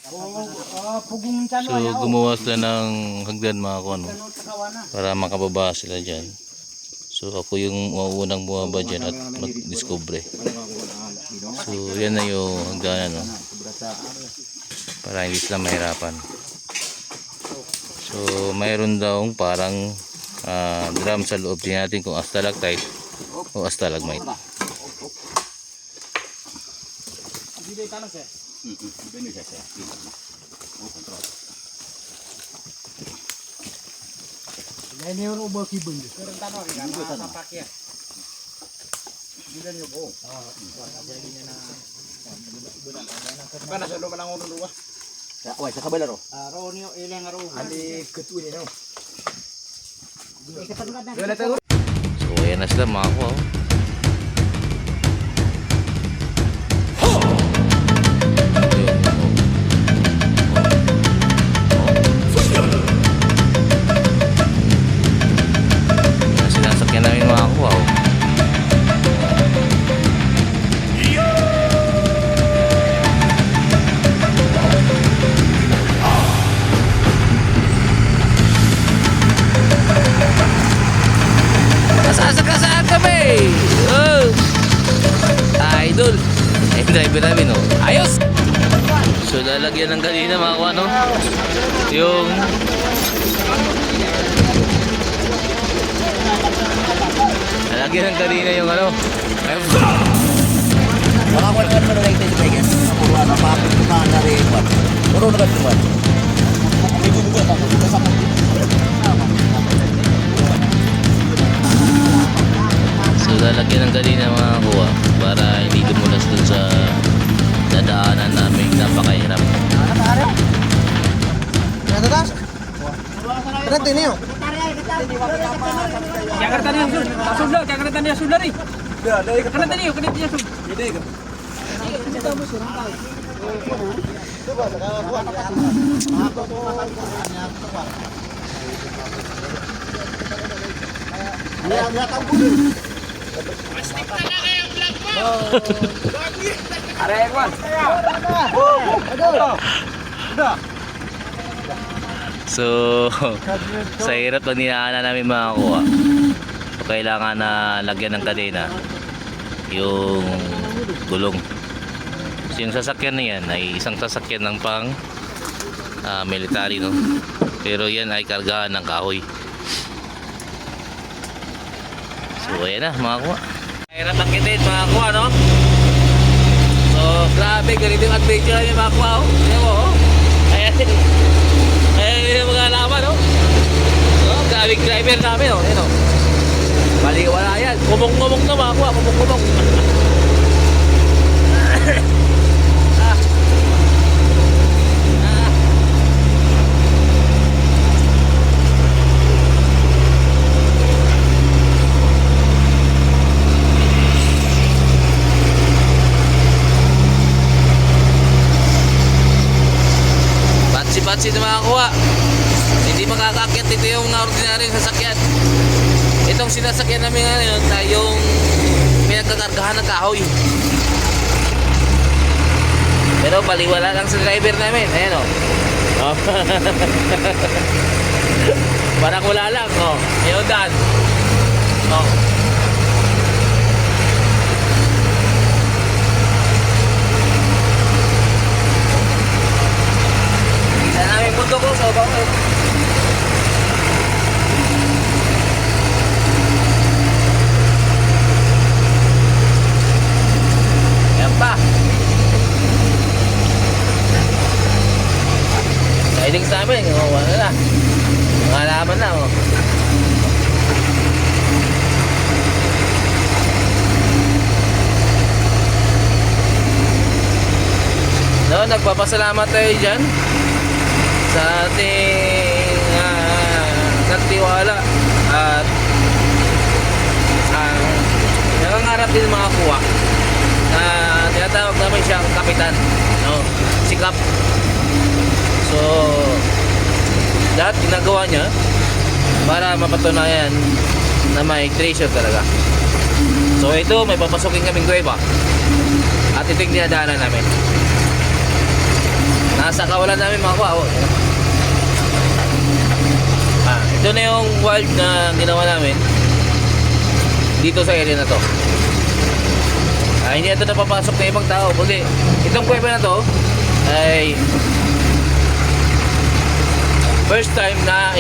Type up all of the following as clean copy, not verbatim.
So gumawa sila ng hagdan mga kuano para makababa sila dyan. So ako yung unang bumaba dyan at mag-discover. So yan na yung hagdanan, no? Para hindi sila mahirapan. So mayroon daw parang drum sa loob. Tingnan natin kung stalactite o stalagmite. Sa kabila ro. So ayan na sila mga kuwa. Sinasakyan namin mga kuwa. Saan kami? Oh. Idol. Yung driver namin, oh. Ayos! So lalagyan ng kanina mga kuwa, no? Yung lalagyan ng kanina yung ano. Wala ko na lang ito sa guys. Puro na papit ko na rin. Puro na naman. So lalagyan ng kanina mga kuwa para hindi dumulas dun sa dadaanan namin napakahirap. So sa hirap pag ninaanan namin mga kuwa, kailangan na lagyan ng kadena yung gulong. So yung sasakyan na yan ay isang sasakyan ng pang military, no? Pero yan ay kargahan ng kahoy. So ayan na mga kuwa. Hirap ang kitin mga kuwa, no? So grabe, ganito yung adventure namin mga kuwa, oh. Ayan mo, oh. Ayan yung mga alaman, no? So grabing driver namin, oh. Ayan, oh. Baliwala yan. Kumong-kumong na mga kuwa, kumong-kumong. Batsi na mga kuwa, hindi makakakit. Ito yung ordinary sasakyan. Itong sinasakyan namin ngayon ay yung pinagkakargahan ng kahoy. Pero baliwala lang sa driver namin. Ayan, o. Oh. Parang wala lang, oh. Yung daan. Oh. Mundo ko sa bawah. Yan pa. Guiding sa amin, wala na. Ngalaman na, oh. No, nagpapasalamat tayo dyan sa ating nagtiwala at nangangarap din mga kuwa na tinatawag namin siyang kapitan, no? Si Kap. So lahat ginagawa niya para mapatunayan na may treasure talaga. So ito, may papasukin kaming kuweba at ito yung dinadaanan namin. Nasa kawalan namin mga kuwa. Oh. Ito na yung wild na ginawa namin dito sa area na to. Hindi ito napapasok na ibang tao, kundi itong kuweba na to ay first time na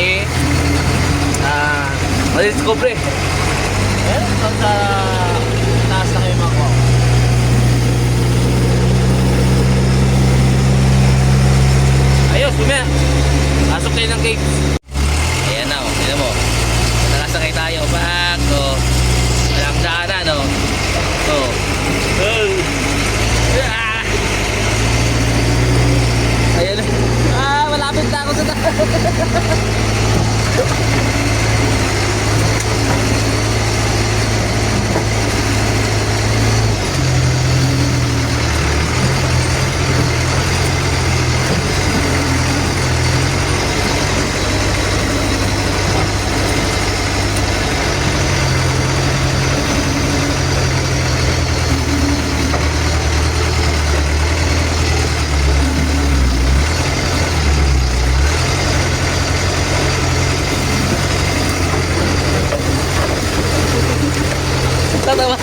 madiscover. Ayan, sa taas na kayo mga kuwa. Ayos, bumaya. Pasok tayo ng cave. Ayan na, tignan mo. Nakasakay tayo. Back, oh. Walang daanan, oh. Oh. Ah! Ayan. Malapit na ako sa tatawa.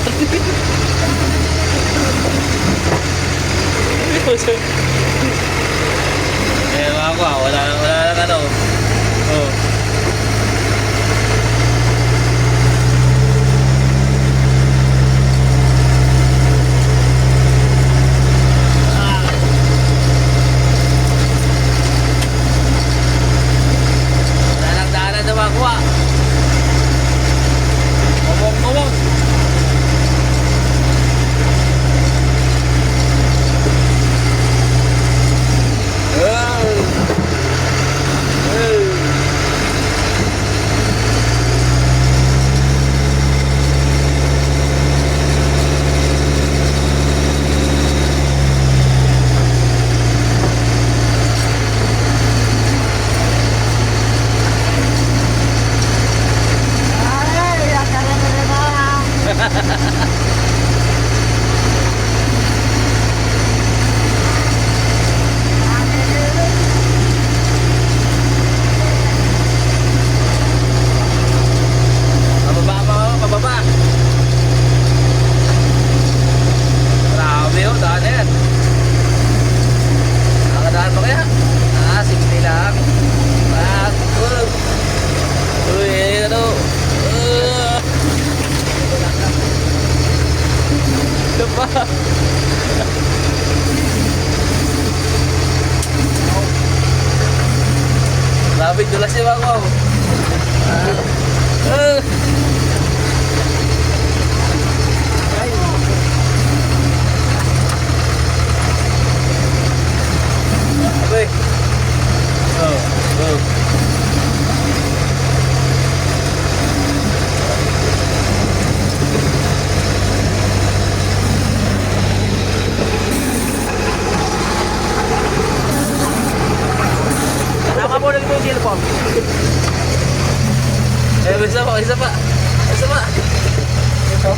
Mga kuwa, wala lang ano. Oh. Wala lang daanan na mga kuwa. Kumong. Pababa. Grabe oh, daan yan. Nakakadaan pa kaya? Simple lang. Uy, ano? Ito pa. Grabe, dulas yung ako. Abay. Oh. Nakabunan mo yung cellphone. Isa pa. Ito.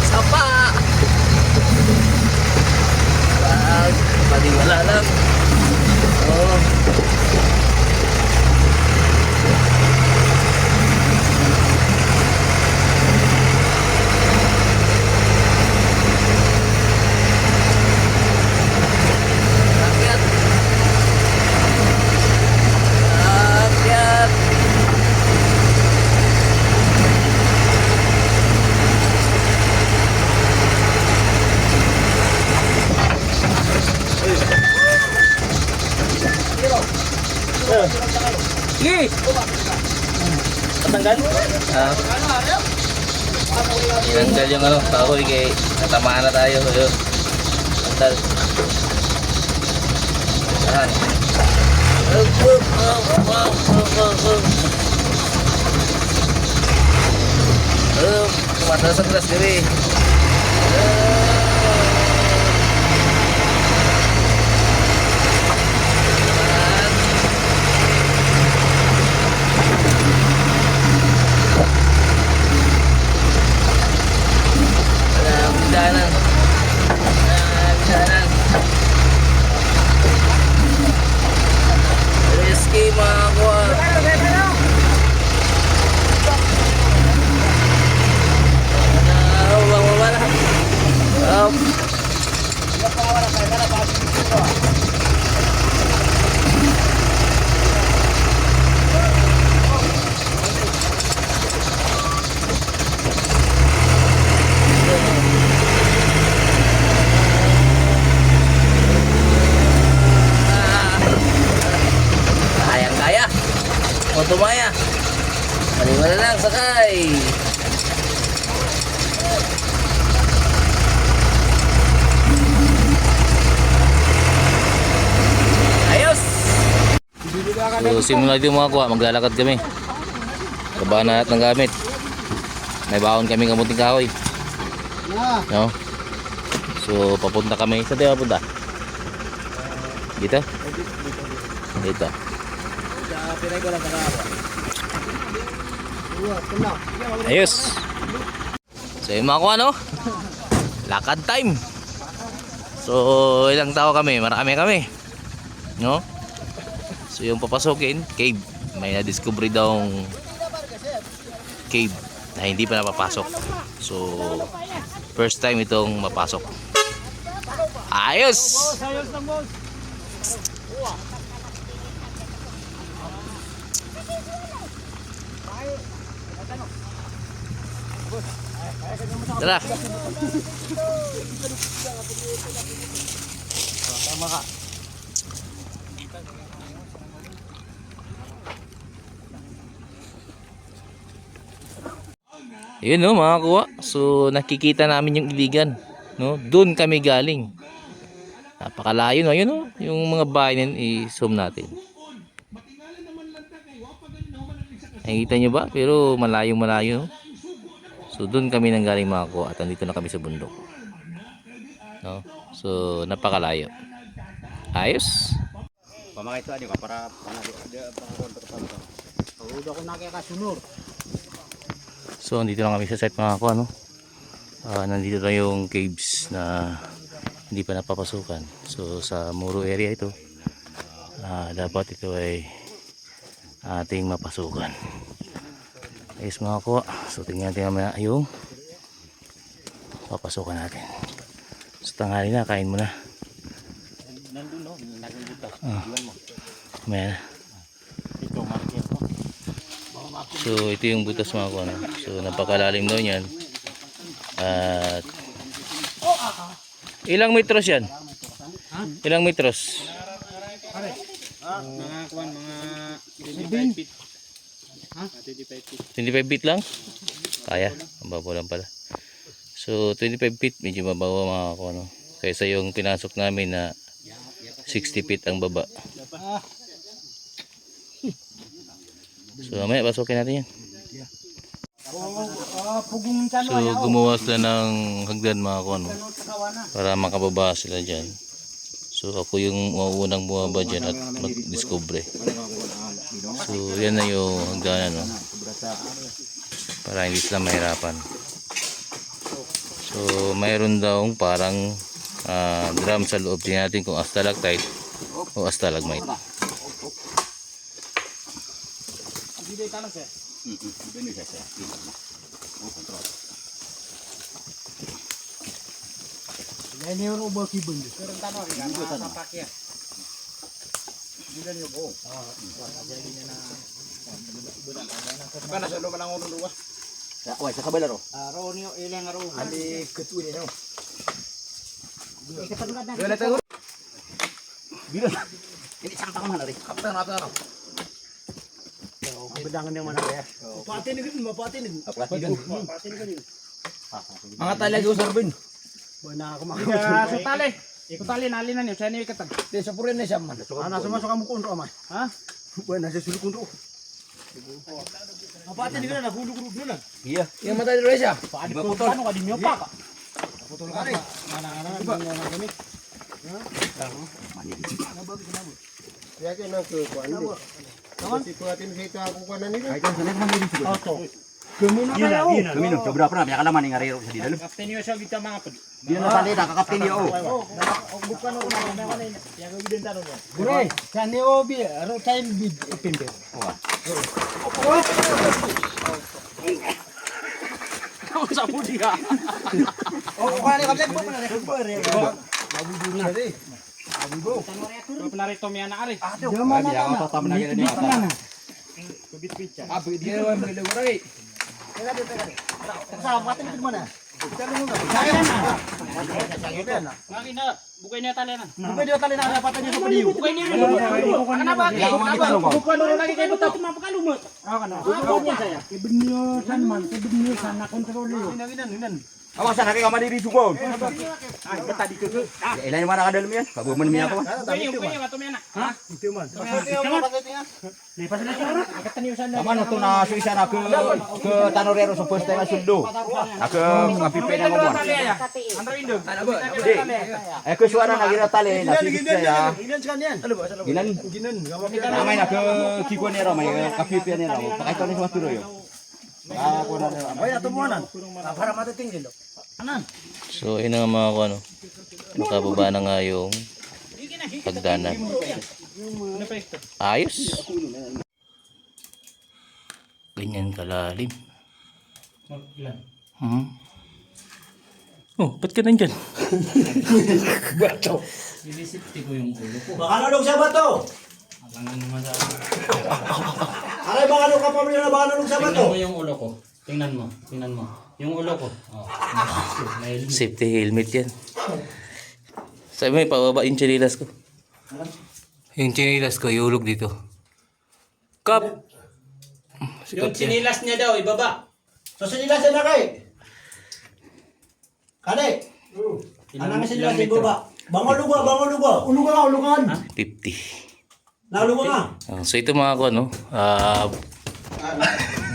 Sapa. Wala lang. Oh. Sige! Patanggal? Tinanggal yung ano, kahoy kay natamaan na tayo. Tanggal. Ayan. Matalas sa glass diri. tumaya. Halima na lang, sakay. Ayos! So simula dito mga kuha, maglalakad kami. Baba na lahat ng gamit. May baon kami kamuting kahoy. No? So papunta kami. Saan tayo papunta? Dito? Dito. Ayos. So yung mga kuha, no? Lakad time. So ilang tao kami? Marami kami. No? So yung papasukin, cave. May na-discover daw cave na hindi pa napapasok. So first time itong mapasok. Ayos! Tara! Tama ka. Yun no mga kuha. So nakikita namin yung iligan, no? Doon kami galing. Napakalayo no. Yun no. Yung mga bahay na i-zoom natin. Nakikita nyo ba? Pero malayo-malayo no? So doon kami nang galing mga kuha. At andito na kami sa bundok, no? So napakalayo. Ayos. Pamakay ito ka para pag-uda ko nakikasunod. So andito lang kami sa site mga kuha, no? Nandito na yung caves na hindi pa napapasukan. So sa Muro area ito, dapat ito ay ating mapasukan. Ayos mga kuha. So tingnan natin mamaya yung papasukan natin. So tanghali na, kain mo na. Nandun no, nagbutas. Iwan mo. Mamaya na. Ito market mo. So ito yung butas mga kuha, no? So napakalalim daw yan. At ilang metros yan? Ilang metros? Mga kuwan, mga 25 feet. 25 feet lang? Kaya, ang babo lang pala. So 25 feet, medyo mabawa mga kuha, no? Kaysa yung pinasok namin na 60 feet ang baba. So mamaya pasukin natin yan. So gumawa sila ng hagdan mga kuha, no? Para makababa sila dyan. So ako yung mauunang bumaba dyan at mag-discover. So yan na yung hagdanan, no? Para hindi sila mahirapan. So mayroon daw parang drum sa loob. Tingnan natin kung stalactite o stalagmite. Wah, sa kabila ro. Araw niyo ilang araw. Ali ketuin no. Wala tayo. Bila. Ini sampah mana ri? Kapten natin ano. Bedangan yang mana ya? Pati ni gid, mapati ni. Apa? Pati ni gid. Mga talaga usar bin. Bana ako makakita. Sa tali. Iko tali nali na niyo, sa niyo ikatan. Di sa purin na siya man. Ana sumasok mo kunro amay. Ha? Buena sa suluk kunro. Mapati ni gid na hulug-hulug na. Iya. Yang mata di siya. Paadi ko paano ka di niyo pa ka. Putol ka rin. Ana gani. Ya que no que cuando si puedo tener que estar con cuando ni Ay kan sana man dito siguro. Auto. Kumino kayo. Kamino, sobra pa na may kalaman ni ngarero sa didalo. Kapten niyo siya kita mga pud. Di na tali na kakapten niyo. Bukan ako na may wala ya ko gidin taro. Bure, kani obi ro time bid ipinde. Sa pudi ka. Kani kapten po na rekor. Mabudur na di. Abugo. Penarito mi anak ari. Jaman na tatam na gila ni ata. Kubit-bit siya. Abi dia wan bele urai. Sa pati ni mana? Lagi na, bukay niya tali na. Bukay niya tali na, napatan niya sa padiyo. Bukay niya. Kenapa? Bukay niya lagi kayo betul mapakalumot. Bukay niya saya. Kebenusan man, kebenusan na kontrol yun. Awas sana kayo kamali dito ko. Ilan yung mana ka dalam yan? Pabuman niya ako. Bukay niya, mato niya na. Ha? Lipas na siya. Kataniusan na. Naman ito na suisa na ke Tanorero sa first time suldo. Ke ngapipe na ngomong. Andro indog. Ke suara na gira tali na sisip saya. Ginan. Ramai na ke kikuan ni ramai kapipe ni ramai. Pakai tani semua turo yo. Ako na na. Ay atumuanan. Para matatingin do. So, yun nga mga ko, ano. Nakababa na nga yung pagdanan. Ayos. Ganyan kalalim. Oh, ba't ka nandyan? Bato. Sinisipti ko yung ulo ko. Baka nalog sa bato. Abangan naman sa Aray baka nalog ka pa na baka nalog sa bato. Tingnan mo yung ulo ko. Tingnan mo. Yung ulo ko. safety helmet yan. Sabi mo, pababa yung chinilas ko. Yung chinilas ko, iulog dito. Kap! Yung chinilas niya daw, ibaba. So sinilas na kay. Kani. Anang sinilas sa baba. Bango luga. Ulugan. 50. Naluga nga. So ito mga ko, ano,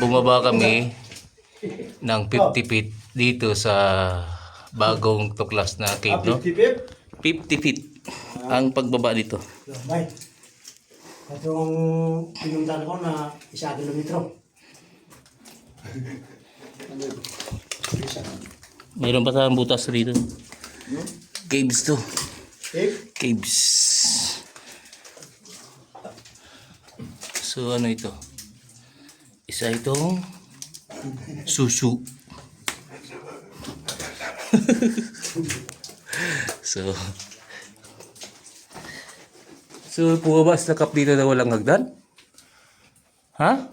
bumaba kami ng 50 feet dito sa bagong tuklas na cave, no? 50 feet ang pagbaba dito. Bay. Itong pinuntan ko na 1 kilometro. Mayroon pa sa butas dito. Caves to. Caves. So ano ito? Isa itong susu. So bumaba sila kap dito na walang hagdan? Ha?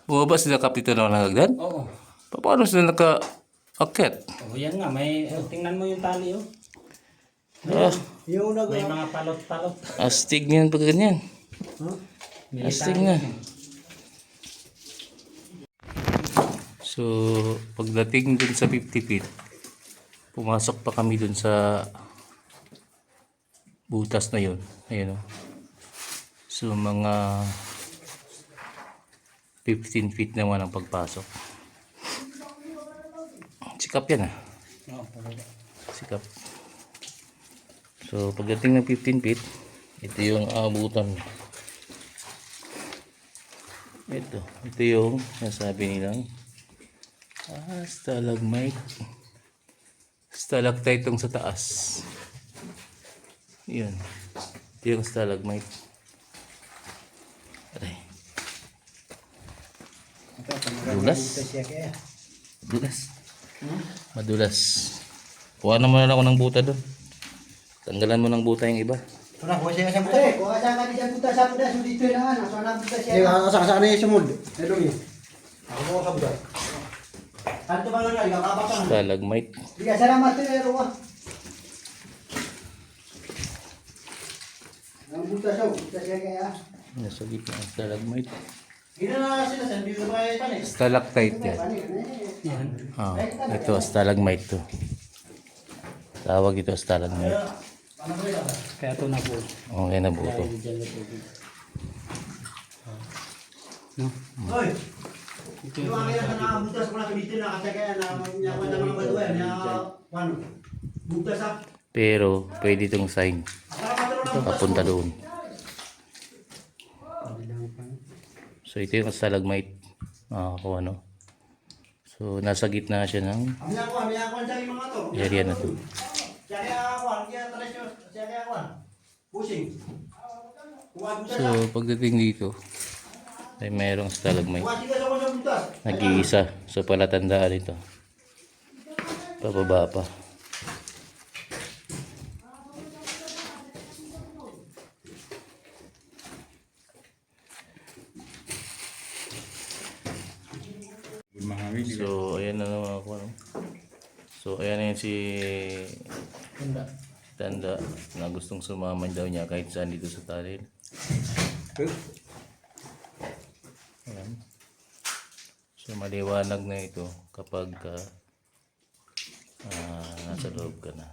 Bumaba sila kap dito na walang hagdan? Oo. Paano sila naka-akit? Oh, yan nga, may tingnan mo yung tali oh. May mga palot-palot. Astig niyan pag ganyan. Astig na. So, pagdating dun sa 50 feet, pumasok pa kami dun sa butas na yun. Ayun o. So, mga 15 feet naman ang pagpasok. Sikap yan Sikap. So, pagdating ng 15 feet, ito yung abutan. Ito yung nasabi nilang stalagmite. Stalactite itong sa taas. Yun. Ito yung stalagmite. Aray. Madulas. Kuha naman ako ng buta doon. Tanggalan mo ng buta yung iba. Kuha siya sa buta. Kuha siya ka di sa buta sa buta dito na ana. So na buta siya. Asa ni sumod. Hello ni. Ako mo sa buta. Kanto ba nga ikakaba ka? Stalagmite. Diga salamat pero wa. Ang buta siya kaya. Nasa gitna ang stalagmite. Gina na sila sa dito ba panik. Stalactite yan. Ito stalagmite to. Tawag ito stalagmite. Kaya ito na po. Okay na buto. Hoy. Ito ang kaya na butas ko na dito na kasi kaya na yaman na mga baduan ya ano. Butas sa. Pero pwede itong sign. Papunta doon. So ito yung stalagmite. Kung ano. So nasa gitna siya ng area na to. So pagdating dito ay mayroong stalagmite. Nag-iisa. So palatandaan ito. Pababa pa. So ayan na naman ako. yan yun si Tanda na gustong sumama daw niya kahit saan dito sa talil. Ayan. So maliwanag na ito kapag nasa loob ka na.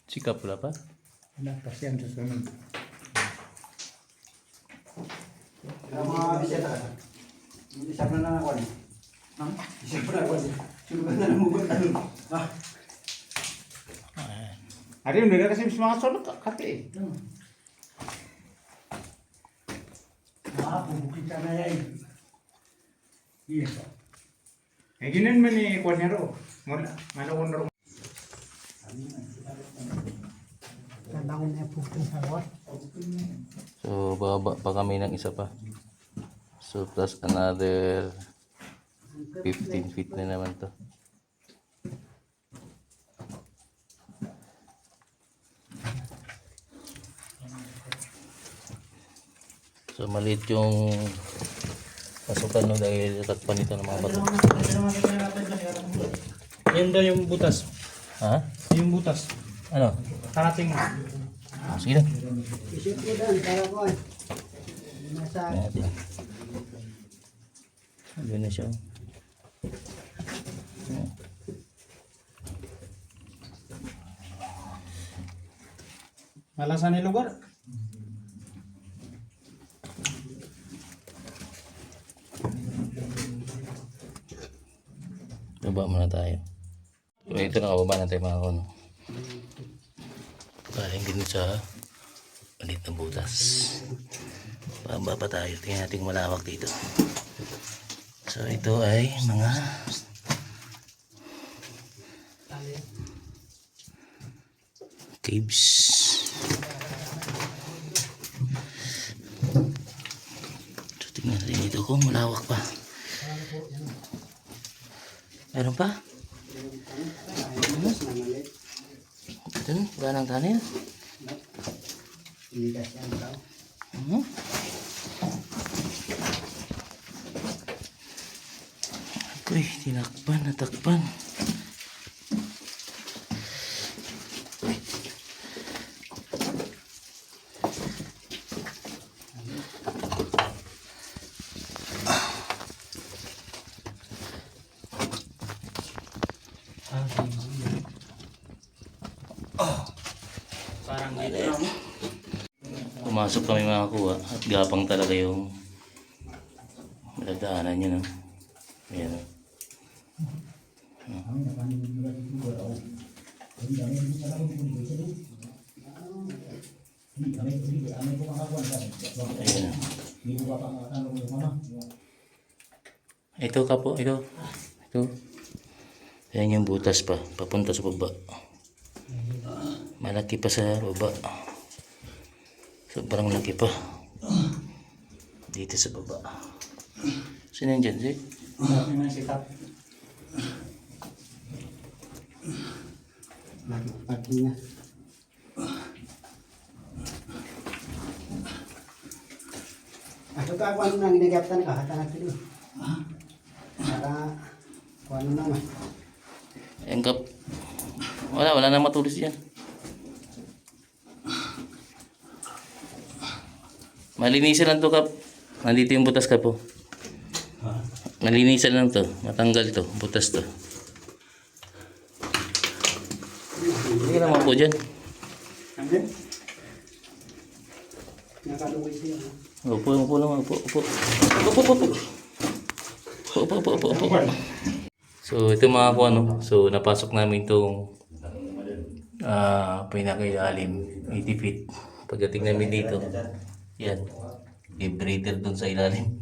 Sikap wala pa? Wala pa siya sa sunod. Mga bisita ka. Isap na lang ako. Isap na ako. Surugan na lang mo ba? Hari udah kasih semangat solok kate. Bukit ka na yan. Iya. Ginan man ni Kwanero. Malawon ro. Tandangon na pupunta sa loob. So baba pa kami ng isa pa. So plus another 15 feet na naman to. So maliit yung pasukan no dahil takpan ito ng mga bato. Yan daw yung butas. Ha? Yung butas. Ano? Karating. Sige na. Isip ko doon, para ko. Nasa Ayan. Doon na siya. Ayan. Malasan yung lugar. Baba muna tayo. So ito nakababa na tayo mga kono. Galing din sa maliit na butas. Baba pa tayo. Tingnan natin malawak dito. So ito ay mga caves. So tingnan natin dito kung malawak pa. Meron pa? Ito na, ganang tanil. Ako'y tinakpan, natakpan. Parang dito lang. Pumasok kami mga kuha at gapang talaga yung malagdaanan nyo, no? Ayan. Ayan. Ito ka po, ito. Ito. Ayan yung butas pa, papunta sa baba. Malaki pa sa baba. Sobrang laki pa. Dito sa baba. Sino yan dyan, Zee? Laki na sitap. pagi niya. Ako ka ako ano nang ginagaptan ka hata na kilo. Para ano naman. Ayan kap. Wala na matulis yan. Malinisan lang to kap. Nandito yung butas ka po. Malinisan lang to. Matanggal to. Butas to. Hindi naman po dyan. Ano? Nakaluwi siya. Upo lang. Upo. So ito mga ko ano. So napasok namin itong pinakailalim 80 feet. Pagdating namin dito. Yan. May breather dun sa ilalim.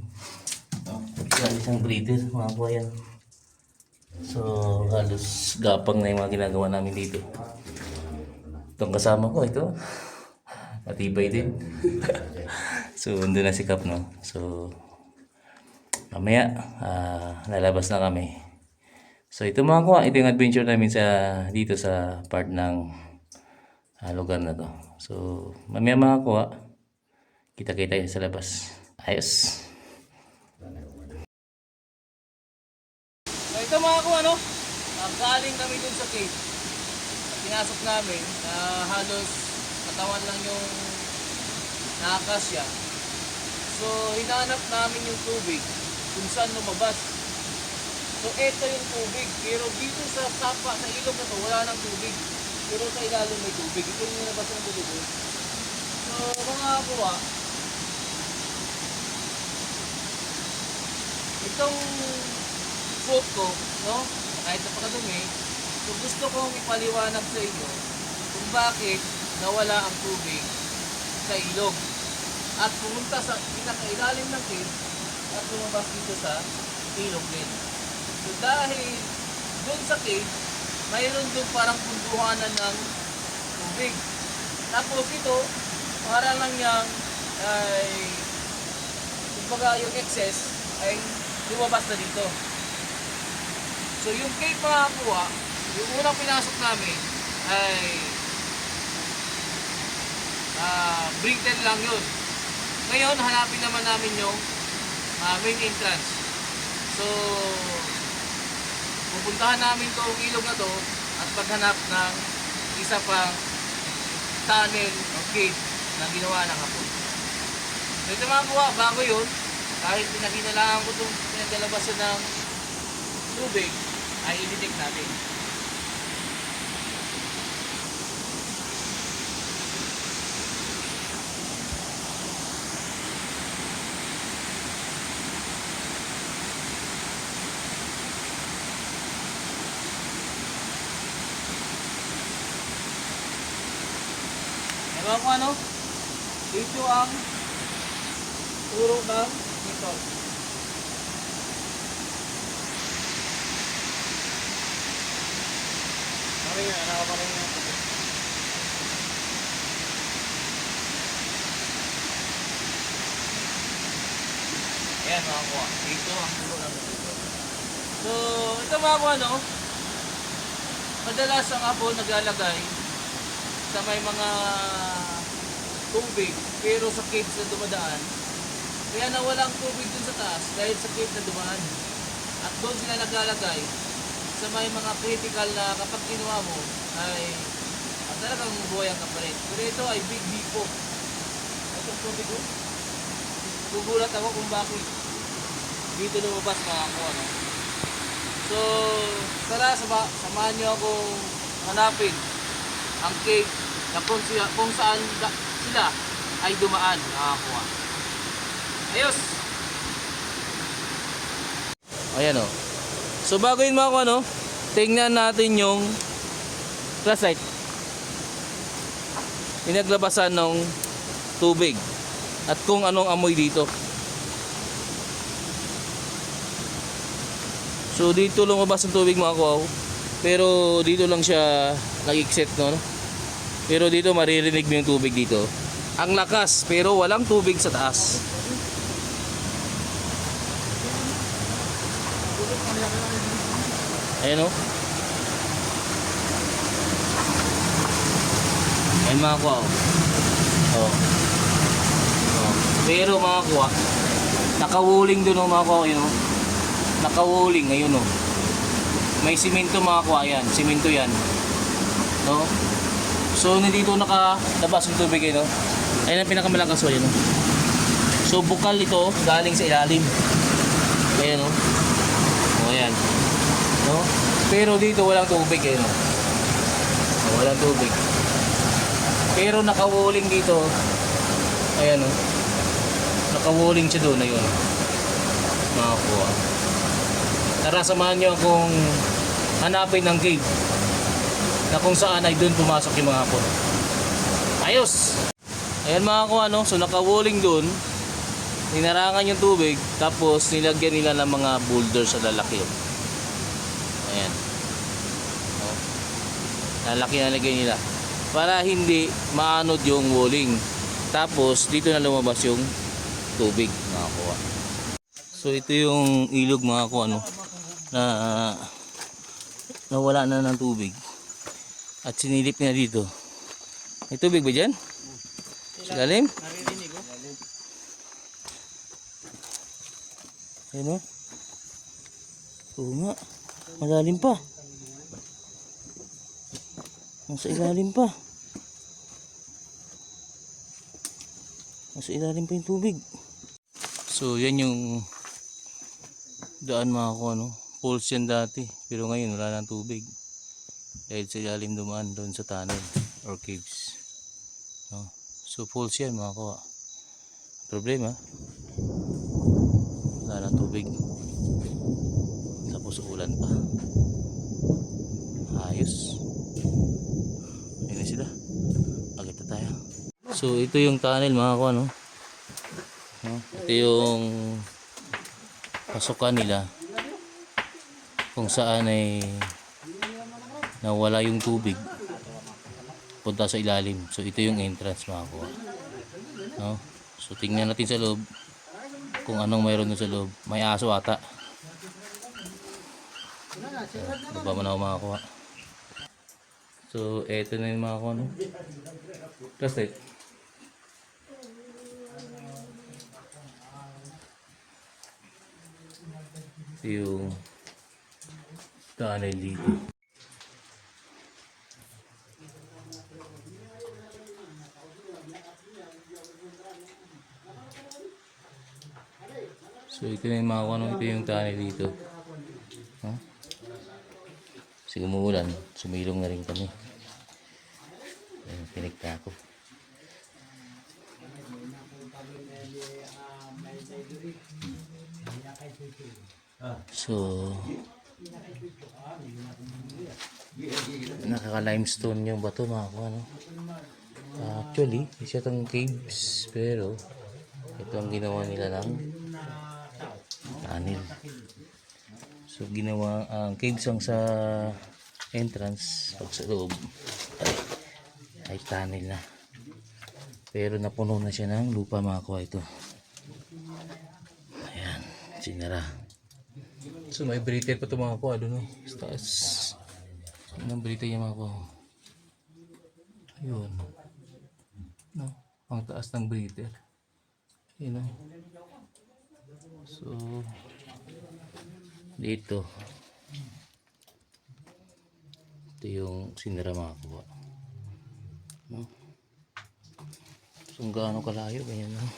Isang breather mga ko yan. So halos gapang na yung mga ginagawa namin dito. Itong kasama ko ito. Matibay din. So doon na si Kap, no. So mamaya lalabas na kami. So ito mga kuha, ito yung adventure namin sa dito sa part ng lugar na to. So mamaya mga kuha, kita-kita yun sa labas. Ayos. So ito mga kuha, no. galing kami dun sa cave. Pinasok namin na halos katawan lang yung nakakasya. So hinanap namin yung tubig kung saan lumabas. So eto yung tubig, pero dito sa sapa, sa ilog na to, wala nang tubig. Pero sa ilalim may tubig. Ito yung nabas ng tubig. So mga kuwa, itong fruit ko, no? Kahit napakadumi, so gusto kong ipaliwanag sa inyo kung bakit nawala ang tubig sa ilog at pumunta sa pinakailalim ng cave at lumabas dito sa ilog din. So dahil doon sa cave, mayroon doon parang punduhanan ng tubig. Tapos ito, para lang niyang ay kumbaga yung excess ay lumabas na dito. So yung cave mga kuha, yung unang pinasok namin ay bricked lang yun. Ngayon, hanapin naman namin yung main entrance. So, pupuntahan namin itong ilog na to at paghanap ng isa pang tunnel o cave na ginawa ng hapon. So ito mga kuha, bago yun, kahit pinaginalaan ko itong pinagdalabasan ng tubig, ay i-detect natin. Ewan ko ano, dito ang turo ng ito. Ayan mga kuha, dito ang turo ng ito. So, ito mga kuha no, madalas ang hapon naglalagay sa may mga tubig pero sa caves na dumadaan, kaya nawalang tubig dun sa taas dahil sa cave na dumaan at doon sila naglalagay sa may mga critical na kapag kinuha mo ay talagang buhay ang kapalit. Pero ito ay big depo. Itong tubig ko, gugulat ako kung bakit dito lumabas mga kuha no? So tara, samahan nyo akong hanapin ang cave na kung saan sila ay dumaan nakakuha. Ayos! Ayan o. So bago yun mga kuha, no, tingnan natin yung flashlight. Pinaglabasan ng tubig at kung anong amoy dito. So dito lumabas ang tubig mga kuha, pero dito lang siya nag-exit no? Pero dito maririnig mo yung tubig dito. Ang lakas pero walang tubig sa taas. Ayan o. Ayan mga kuha o. Pero mga kuha, nakawuling doon o mga kuha. Yun o. Nakawuling. Ayun o. May simento mga kuha yan. Simento yan. No? So nandito nakalabas yung tubig eh, no? Ayun ang pinakamalakas o yun, no? So bukal ito galing sa ilalim. Ayan, no? O ayan, no? Pero dito walang tubig eh, no? O, walang tubig. Pero nakawuling dito. Ayan, no? Nakawuling siya doon, ayun. Makakuha. Tara, samahan nyo akong hanapin ng cave na kung saan ay doon pumasok yung mga hapon. Ayos! Ayan mga kuha, no? So nakawuling doon, ninarangan yung tubig, tapos nilagyan nila ng mga boulders sa lalaki. Ayan. O. Lalaki na lagay nila para hindi maanod yung walling. Tapos dito na lumabas yung tubig mga kuha. So ito yung ilog mga kuha, no? Na nawala na ng tubig. At sinilip niya dito. May tubig ba dyan? Sa lalim? Naririnig ko. Ayun o. Oo nga. Malalim pa. Nasa ilalim pa. Nasa ilalim pa yung tubig. So yan yung daan mga ko ano. Pools yan dati. Pero ngayon wala nang tubig. Dahil sa ilalim dumaan doon sa tunnel or caves. No? So pools yan mga ko. Problema. Wala nang tubig. Tapos ulan pa. Ayos. Ayun na sila. Agad na tayo. So ito yung tunnel mga ko ano. No? Ito yung pasukan nila kung saan ay nawala yung tubig punta sa ilalim. So ito yung entrance mga ko. No? So tingnan natin sa loob kung anong mayroon doon sa loob. May aso ata. So, baba mo na ako makakuha. So eto na yung mga ko no. Flashlight. Ito yung tunnel dito. So ito na yung mga kano, ito yung tunnel dito. Huh? Kasi umuulan, sumilong na rin kami. Ayun, pinigta ako. So nakaka-limestone yung bato mga ko ano. Actually, isa itong caves pero ito ang ginawa nila ng tunnel. So ginawa ang caves ang sa entrance, pag sa loob ay tunnel na. Pero napuno na siya ng lupa mga ko ito. Ayan, sinara. So may breather pa ito mga ko, ano no? Sa taas. Anong breather niya mga ko? Ayun. No? Ang taas ng breather. Ayun no? So dito. Ito yung sinara mga ko. No? So gaano kalayo, ganyan no?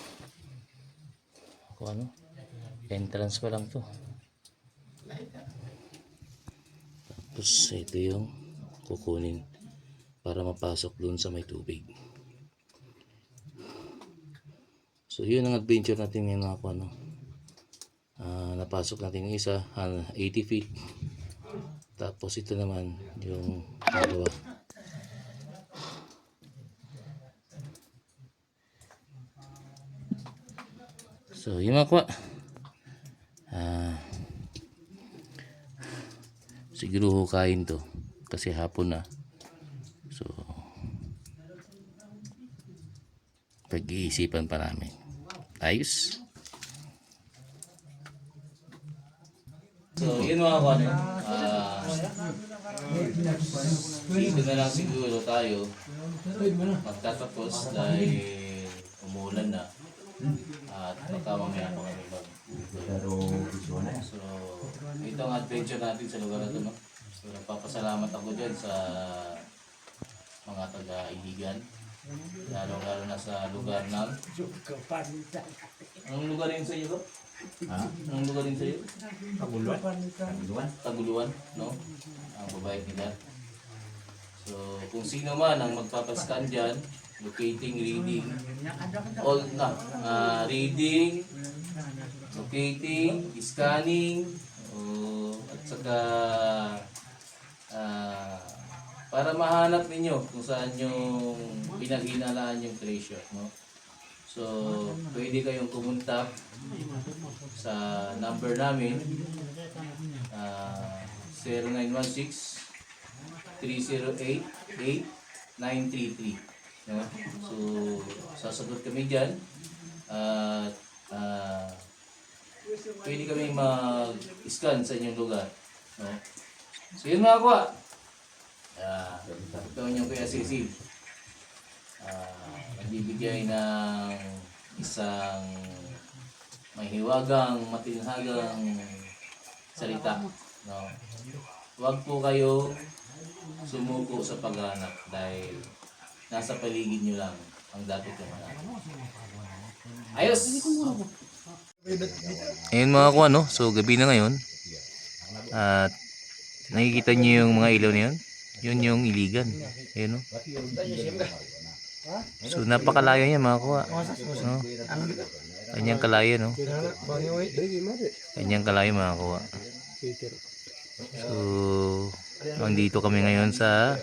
Ako ano? Entrance pa lang to. Tapos ito yung kukunin para mapasok dun sa may tubig. So yun ang adventure natin ngayon mga ano. Napasok natin yung isa 80 feet. Tapos ito naman yung dalawa. So yun mga kwa. Siguro hukain to kasi hapon na. So pag-iisipan pa namin. Ayos. So yun mga kwan dito na lang siguro tayo magtatapos dahil umulan na at baka mamaya pa kami so ito ang adventure natin sa lugar na ito no? So nagpapasalamat ako dyan sa mga taga-Iligan lalo na sa lugar ng anong lugar yun sa iyo? Anong lugar yun sa iyo? Taguluan no? Ang babayag nila. So kung sino man ang magpapaskan dyan, locating, reading, all reading, locating, scanning, at saka para mahanap ninyo kung saan yung pinaghinalaan yung treasure, no? So pwede kayong kumunta sa number namin 0916-308-8933, no? So sasagot kami dyan at pwede kami mag-scan sa inyong lugar, no? So yun mga kwa, ito yung Kuya Cecil, nagbibigay ng isang mahiwagang, matinhagang salita, no? Huwag po kayo sumuko sa paghanap dahil nasa paligid nyo lang ang dapat yung hanap. Ayos! Ayun mga kuha, no? So gabi na ngayon. At nakikita nyo yung mga ilaw na yun? Yun yung iligan. Ayun, no? So napakalayo niya mga kuha. No? Kanyang kalayo, no? Kanyang kalayo mga kuha. So nandito kami ngayon sa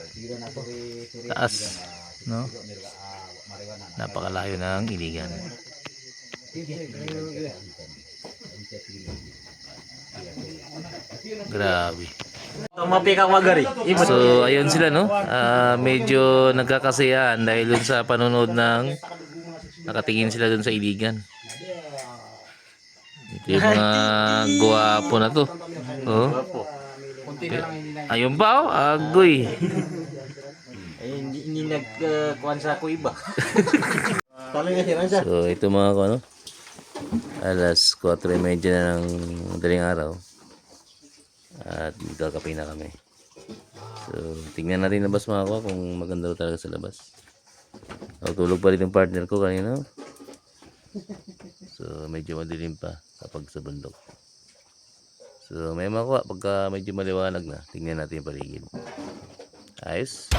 taas, no? Napakalayo ng iligan. Grabe. So ayun sila, no? Medyo nagkakasiyahan dahil dun sa panonood ng nakatingin sila dun sa iligan. Ito yung mga guwapo na to. Oh. Ayun pa, oh, agoy. Hindi nagkuhan sa ako iba. So ito mga ko, no? Alas 4:30 na ng madaling araw. At magkakape na kami. So tingnan natin labas mga ko kung maganda talaga sa labas. Tulog pa rin yung partner ko kanina. So medyo madilim pa kapag sa bundok. So may makuha pagka medyo maliwanag na. Tingnan natin yung paligid. Ayos.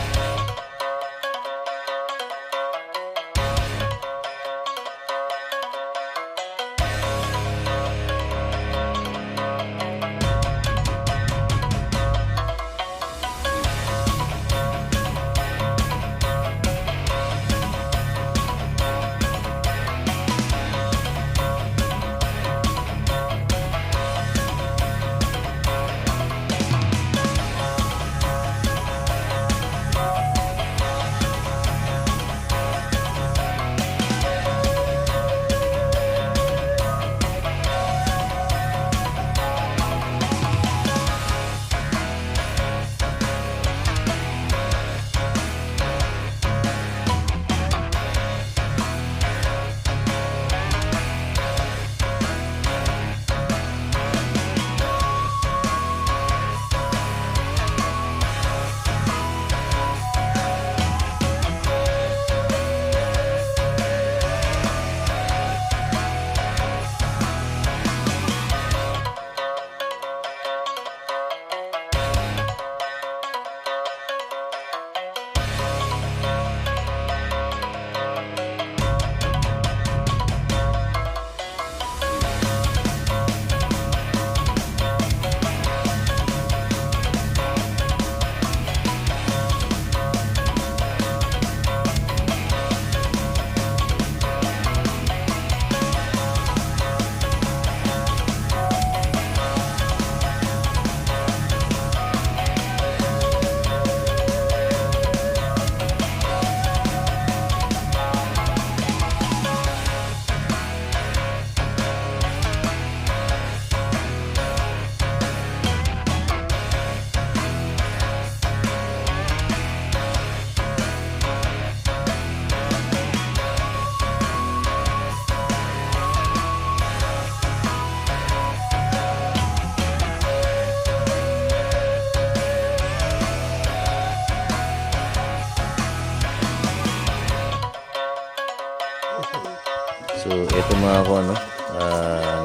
So ito mga ko, ano,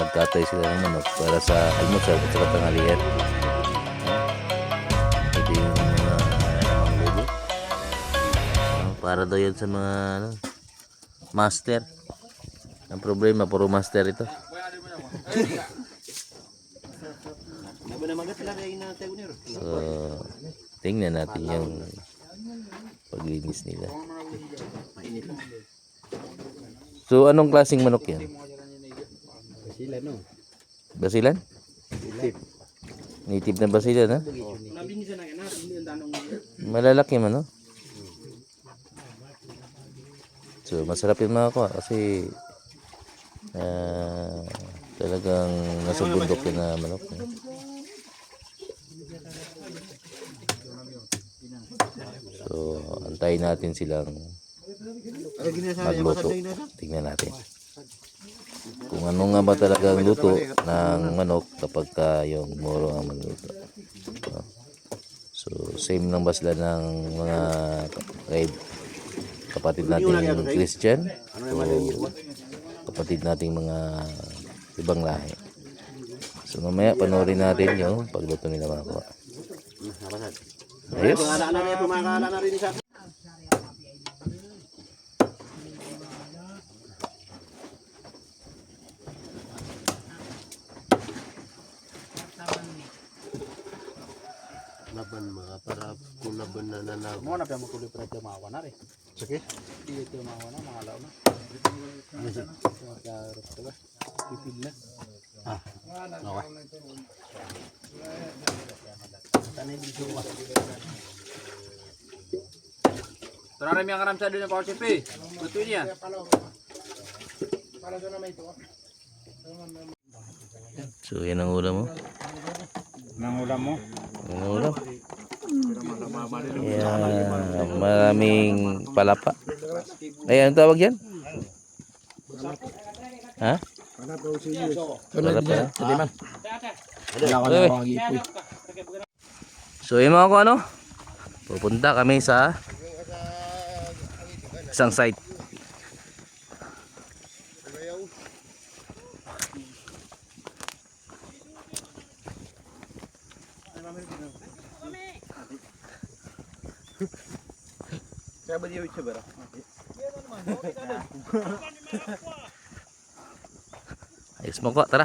nagkatay sila ng manok para sa almusal at saka tanghalian. Ito yung mga manggulo. Para daw yan sa mga ano, master. Ang problema, puro master ito. So tingnan natin yung paglinis nila. So anong klaseng manok yan? Basilan, no? Basilan? Native na basilan, ha? Malalaki man, no? So masarap yung mga ko kasi talagang nasa bundok yun na manok. So antayin natin silang magluto. Tingnan natin kung ano nga ba talaga ang luto ng manok kapag yung moro ang magluto. So same lang ba sila ng mga kapatid nating Christian o kapatid nating mga ibang lahi. So mamaya panoorin natin yung pagluto nila mga kuha. Ayos. Laban mga para kung laban na nanalo. Mo na pa mo tuloy para tumawa na rin. Sige. Hindi tumawa na mga laon na. Pipid na. Okay. Tara rin yung karam sa doon ng Power CP. Lutuin niya. So yan ang ulam mo. Nangulam mo? Ang ulam. Yan, maraming palapa. Ay, anong tawag yan? Ha? Palapa. So yun mga ko ano, pupunta kami sa isang site. Ayos mo ko, tara.